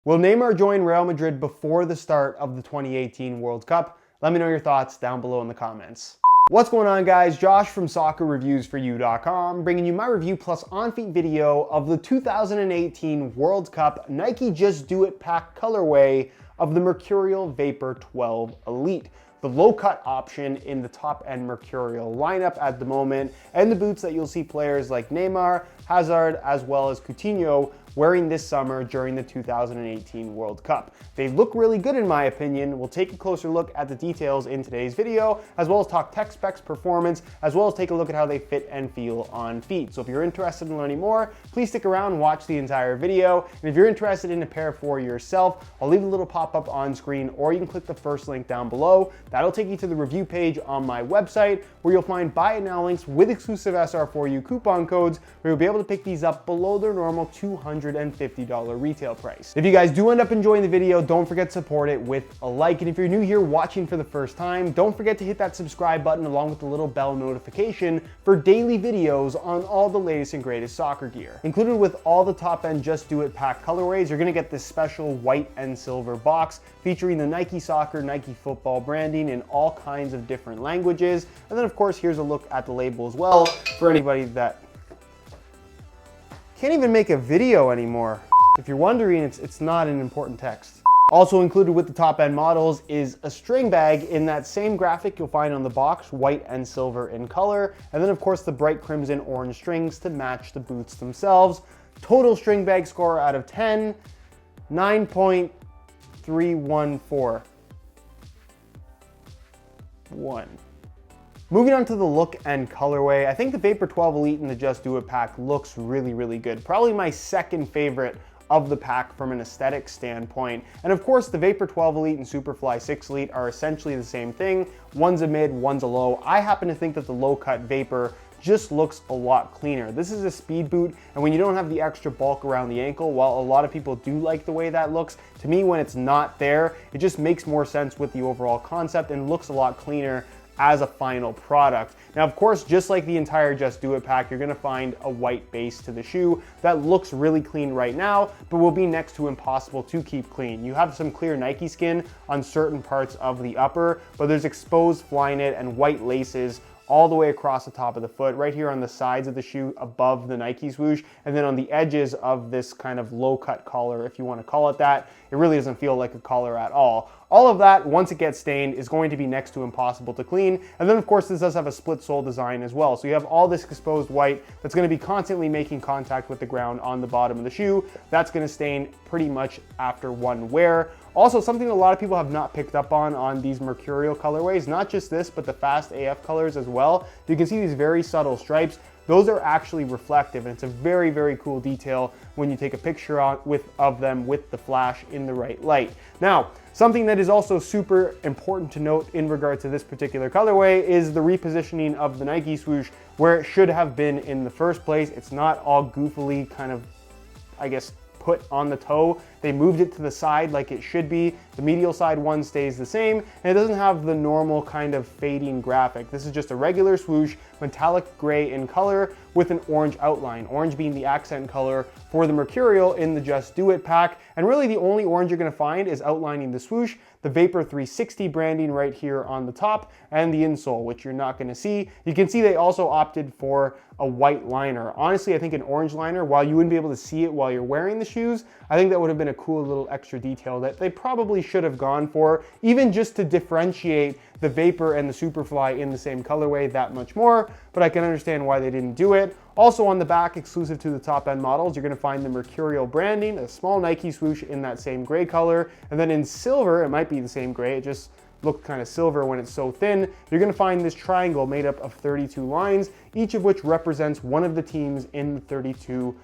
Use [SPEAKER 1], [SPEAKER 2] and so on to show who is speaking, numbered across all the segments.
[SPEAKER 1] Will Neymar join Real Madrid before the start of the 2018 World Cup? Let me know your thoughts down below in the comments. What's going on, guys? Josh from soccerreviewsforyou.com, bringing you my review plus on-feet video of the 2018 World Cup Nike Just Do It pack colorway of the Mercurial Vapor 12 Elite, the low-cut option in the top-end Mercurial lineup at the moment, and the boots that you'll see players like Neymar, Hazard, as well as Coutinho wearing this summer during the 2018 World Cup. They look really good in my opinion. We'll take a closer look at the details in today's video, as well as talk tech specs, performance, as well as take a look at how they fit and feel on feet. So if you're interested in learning more, please stick around and watch the entire video. And if you're interested in a pair for yourself, I'll leave a little pop-up on screen, or you can click the first link down below. That'll take you to the review page on my website, where you'll find buy it now links with exclusive SR4U coupon codes, where you'll be able to pick these up below their normal $250 retail price. If you guys do end up enjoying the video, don't forget to support it with a like. And if you're new here watching for the first time, don't forget to hit that subscribe button along with the little bell notification for daily videos on all the latest and greatest soccer gear. Included with all the top end Just Do It pack colorways, you're gonna get this special white and silver box featuring the Nike Soccer, Nike Football branding in all kinds of different languages. And then of course, here's a look at the label as well for anybody that can't even make a video anymore. If you're wondering, it's not an important text. Also included with the top end models is a string bag in that same graphic you'll find on the box, white and silver in color. And then of course the bright crimson orange strings to match the boots themselves. Total string bag score out of 10, 9.314. Moving on to the look and colorway, I think the Vapor 12 Elite in the Just Do It pack looks really, really good. Probably my second favorite of the pack from an aesthetic standpoint. And of course, the Vapor 12 Elite and Superfly 6 Elite are essentially the same thing. One's a mid, one's a low. I happen to think that the low-cut Vapor just looks a lot cleaner. This is a speed boot, and when you don't have the extra bulk around the ankle, while a lot of people do like the way that looks, to me, when it's not there, it just makes more sense with the overall concept and looks a lot cleaner as a final product. Now, of course, just like the entire Just Do It pack, you're gonna find a white base to the shoe that looks really clean right now, but will be next to impossible to keep clean. You have some clear Nike skin on certain parts of the upper, but there's exposed Flyknit and white laces all the way across the top of the foot, right here on the sides of the shoe above the Nike swoosh, and then on the edges of this kind of low-cut collar, if you want to call it that. It really doesn't feel like a collar at all. All of that, once it gets stained, is going to be next to impossible to clean. And then of course, this does have a split sole design as well. So you have all this exposed white that's gonna be constantly making contact with the ground on the bottom of the shoe. That's gonna stain pretty much after one wear. Also, something a lot of people have not picked up on these Mercurial colorways, not just this, but the Fast AF colors as well. You can see these very subtle stripes. Those are actually reflective, and it's a very, very cool detail when you take a picture of them with the flash in the right light. Now, something that is also super important to note in regard to this particular colorway is the repositioning of the Nike swoosh where it should have been in the first place. It's not all goofily kind of, I guess, put on the toe. They moved it to the side like it should be. The medial side one stays the same, and it doesn't have the normal kind of fading graphic. This is just a regular swoosh, metallic gray in color with an orange outline, orange being the accent color for the Mercurial in the Just Do It pack. And really the only orange you're gonna find is outlining the swoosh, the Vapor 360 branding right here on the top, and the insole, which you're not gonna see. You can see they also opted for a white liner. Honestly, I think an orange liner, while you wouldn't be able to see it while you're wearing the shoes, I think that would have been a cool little extra detail that they probably should have gone for, even just to differentiate the Vapor and the Superfly in the same colorway that much more, but I can understand why they didn't do it. Also on the back, exclusive to the top end models, you're gonna find the Mercurial branding, a small Nike swoosh in that same gray color, and then in silver, it might be the same gray, it just looked kind of silver when it's so thin. You're gonna find this triangle made up of 32 lines, each of which represents one of the teams in the 32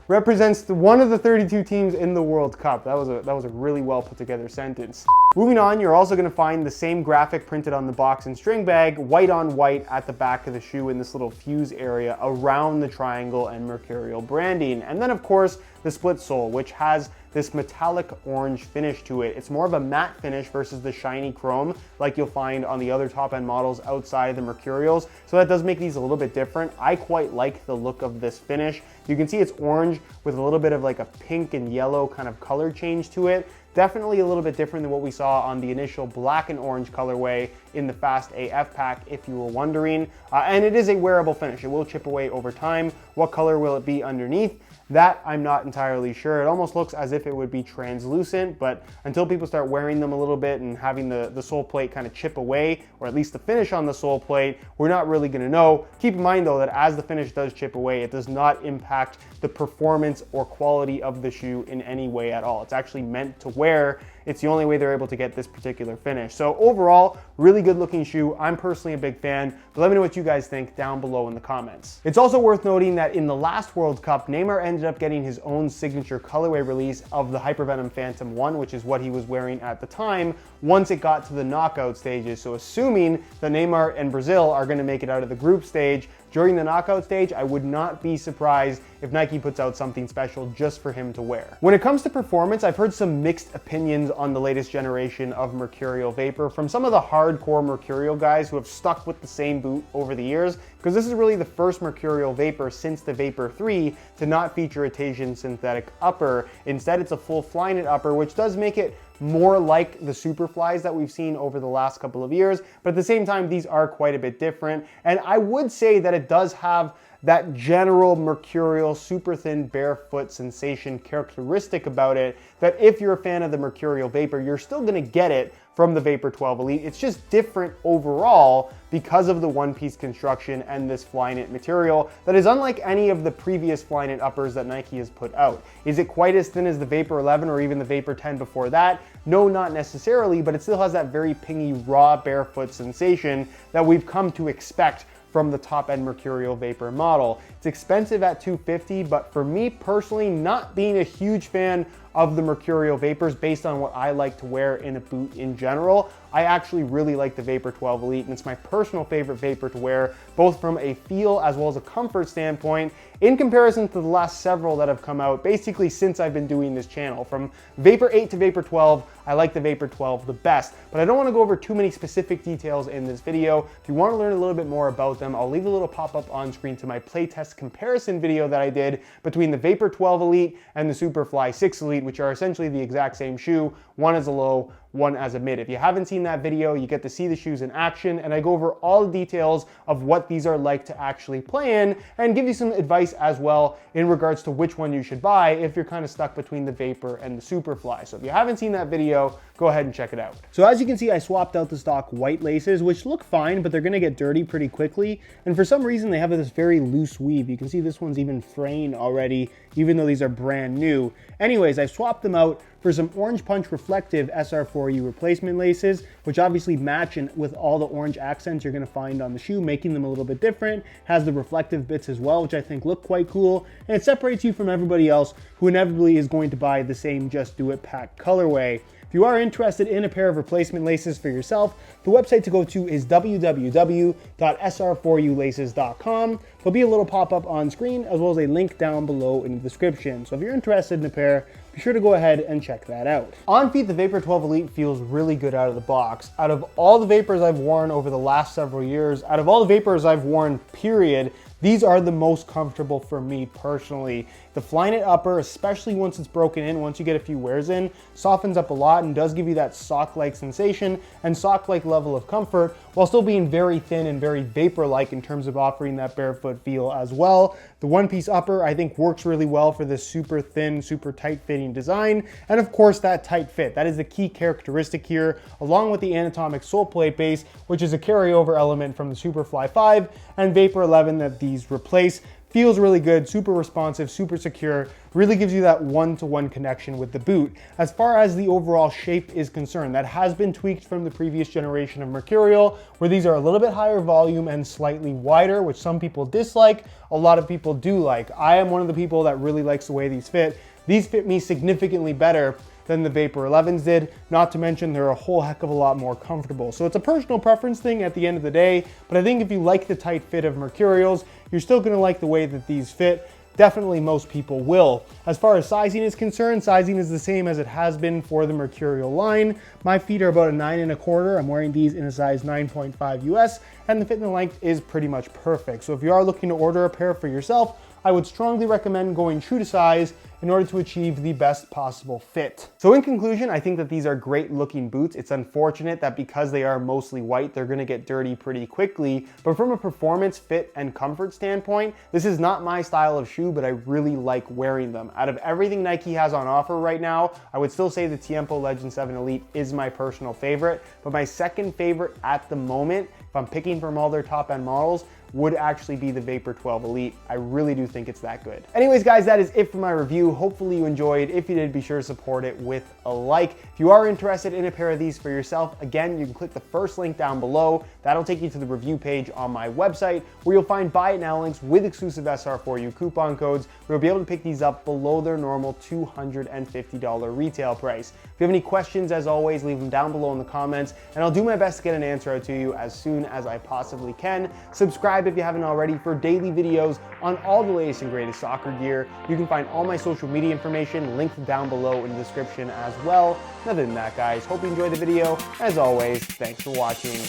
[SPEAKER 1] represents one of the 32 teams in the World Cup. That was a really well put together sentence. Moving on, you're also gonna find the same graphic printed on the box and string bag, white on white at the back of the shoe in this little fuse area around the triangle and Mercurial branding. And then of course, the split sole, which has this metallic orange finish to it. It's more of a matte finish versus the shiny chrome like you'll find on the other top end models outside of the Mercurials. materials, so that does make these a little bit different. I quite like the look of this finish. You can see it's orange with a little bit of like a pink and yellow kind of color change to it. Definitely a little bit different than what we saw on the initial black and orange colorway in the Fast AF pack, if you were wondering. And it is a wearable finish. It will chip away over time. What color will it be underneath? That I'm not entirely sure. It almost looks as if it would be translucent, but until people start wearing them a little bit and having the sole plate kind of chip away, or at least the finish on the sole plate, we're not really gonna know. Keep in mind though that as the finish does chip away, it does not impact the performance or quality of the shoe in any way at all. It's actually meant to wear. It's the only way they're able to get this particular finish. So overall, really good looking shoe. I'm personally a big fan, but let me know what you guys think down below in the comments. It's also worth noting that in the last World Cup, Neymar ended up getting his own signature colorway release of the Hypervenom Phantom 1, which is what he was wearing at the time, once it got to the knockout stages. So assuming that Neymar and Brazil are gonna make it out of the group stage, during the knockout stage, I would not be surprised if Nike puts out something special just for him to wear. When it comes to performance, I've heard some mixed opinions on the latest generation of Mercurial Vapor from some of the hardcore Mercurial guys who have stuck with the same boot over the years, because this is really the first Mercurial Vapor since the Vapor 3 to not feature a Tahitian synthetic upper. Instead, it's a full Flyknit upper, which does make it more like the Superflies that we've seen over the last couple of years, but at the same time, these are quite a bit different. And I would say that it does have that general Mercurial super thin barefoot sensation characteristic about it, that if you're a fan of the Mercurial Vapor, you're still gonna get it from the Vapor 12 Elite. It's just different overall because of the one-piece construction and this Flyknit material that is unlike any of the previous Flyknit uppers that Nike has put out. Is it quite as thin as the Vapor 11 or even the Vapor 10 before that? No, not necessarily, but it still has that very pingy, raw barefoot sensation that we've come to expect from the top-end Mercurial Vapor model. It's expensive at $250, but for me personally, not being a huge fan of the Mercurial Vapors based on what I like to wear in a boot in general, I actually really like the Vapor 12 Elite, and it's my personal favorite Vapor to wear, both from a feel as well as a comfort standpoint, in comparison to the last several that have come out basically since I've been doing this channel. From Vapor 8 to Vapor 12, I like the Vapor 12 the best, but I don't want to go over too many specific details in this video. If you want to learn a little bit more about them, I'll leave a little pop-up on screen to my playtest comparison video that I did between the Vapor 12 Elite and the Superfly 6 Elite, which are essentially the exact same shoe. One is a low, one as a mid. If you haven't seen that video, you get to see the shoes in action, and I go over all the details of what these are like to actually play in and give you some advice as well in regards to which one you should buy if you're kind of stuck between the Vapor and the Superfly. So if you haven't seen that video, go ahead and check it out. So as you can see, I swapped out the stock white laces, which look fine, but they're gonna get dirty pretty quickly. And for some reason, they have this very loose weave. You can see this one's even fraying already, even though these are brand new. Anyways, I swapped them out for some Orange Punch reflective SR4U replacement laces, which obviously match with all the orange accents you're gonna find on the shoe, making them a little bit different. Has the reflective bits as well, which I think look quite cool, and it separates you from everybody else who inevitably is going to buy the same Just Do It pack colorway. If you are interested in a pair of replacement laces for yourself, the website to go to is www.sr4ulaces.com. There'll be a little pop-up on screen as well as a link down below in the description. So if you're interested in a pair, be sure to go ahead and check that out. On feet, the Vapor 12 Elite feels really good out of the box. Out of all the Vapors I've worn over the last several years, out of all the Vapors I've worn, period, these are the most comfortable for me personally. The Flyknit upper, especially once it's broken in, once you get a few wears in, softens up a lot and does give you that sock-like sensation and sock-like level of comfort while still being very thin and very Vapor-like in terms of offering that barefoot feel as well. The one-piece upper, I think, works really well for this super thin, super tight-fitting design. And of course, that tight fit. That is the key characteristic here, along with the anatomic sole plate base, which is a carryover element from the Superfly 5 and Vapor 11 that these replace. Feels really good, super responsive, super secure, really gives you that one-to-one connection with the boot. As far as the overall shape is concerned, that has been tweaked from the previous generation of Mercurial, where these are a little bit higher volume and slightly wider, which some people dislike, a lot of people do like. I am one of the people that really likes the way these fit. These fit me significantly better than the Vapor 11s did, not to mention they're a whole heck of a lot more comfortable. So it's a personal preference thing at the end of the day, but I think if you like the tight fit of Mercurials, you're still gonna like the way that these fit. definitely most people will. As far as sizing is concerned, sizing is the same as it has been for the Mercurial line. My feet are about a 9.25. I'm wearing these in a size 9.5 US, and the fit and the length is pretty much perfect. So if you are looking to order a pair for yourself, I would strongly recommend going true to size in order to achieve the best possible fit. So in conclusion, I think that these are great looking boots. It's unfortunate that because they are mostly white, they're gonna get dirty pretty quickly, but from a performance, fit, and comfort standpoint, this is not my style of shoe, but I really like wearing them. Out of everything Nike has on offer right now, I would still say the Tiempo Legend 7 Elite is my personal favorite, but my second favorite at the moment, if I'm picking from all their top end models, would actually be the Vapor 12 Elite. I really do think it's that good. Anyways, guys, that is it for my review. Hopefully you enjoyed. If you did, be sure to support it with a like. If you are interested in a pair of these for yourself, again, you can click the first link down below. That'll take you to the review page on my website, where you'll find buy it now links with exclusive SR4U coupon codes, where you'll be able to pick these up below their normal $250 retail price. If you have any questions, as always, leave them down below in the comments, and I'll do my best to get an answer out to you as soon as I possibly can. Subscribe if you haven't already for daily videos on all the latest and greatest soccer gear. You can find all my social media information linked down below in the description as well. Other than that, guys, hope you enjoyed the video. As always, thanks for watching.